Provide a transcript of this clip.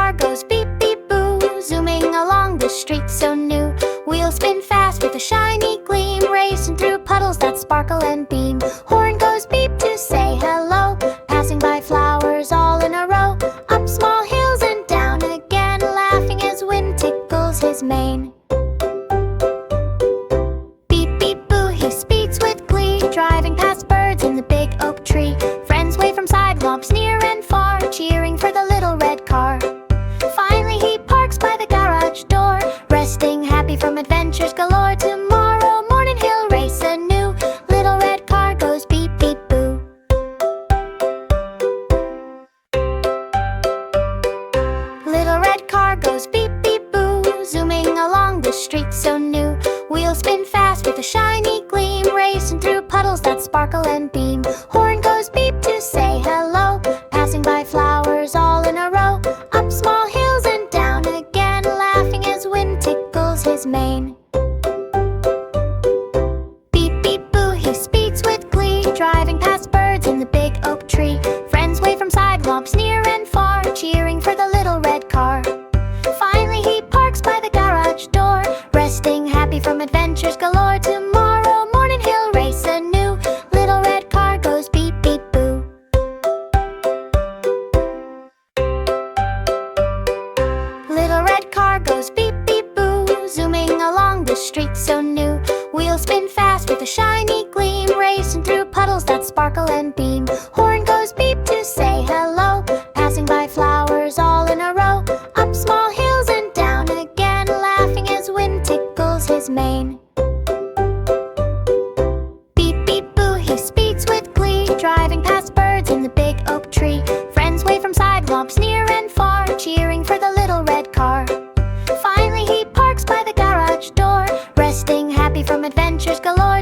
car goes beep beep boo, zooming along the street so new. Wheels spin fast with a shiny gleam, racing through puddles that sparkle and beam. Horn goes beep to say hello, passing by flowers all in a row. Up small hills and down again, laughing as wind tickles his mane. Beep beep boo, he speeds with glee, driving past birds in the big oak tree. Friends wave from sidewalks near and far, cheering for the little red car. Finally he parks by the garage door, resting happy from adventures galore. Tomorrow morning he'll race anew, little red car goes beep beep boo. Little red car goes beep beep boo, zooming along the street so new. Wheels spin fast with a shiny gleam, racing through puddles that sparkle and beam. Horn goes beep to say hello, passing by flowers all in a row. Up small hills and down again, laughing as wind tickles his mane. Beep beep boo, he speeds with glee, driving past birds in the big oak tree. Friends wave from sidewalks near and far, cheering for the little red car. Finally he parks by the garage door, resting happy from adventures galore. Tomorrow morning he'll race anew, little red car goes beep beep boo. Little red car goes beep beep boo, zooming along the street so new. Wheels spin fast with a shiny gleam, racing through puddles that sparkle and beam. Horn goes beep to say hello, passing by flowers all in a row. Up small hills and down again, laughing as wind tickles his mane. Beep beep boo, he speeds with glee, driving past birds in the big oak tree. Friends wave from sidewalks near and far, cheering for the little red car. Finally he parks by the garage door, resting happy from adventures galore.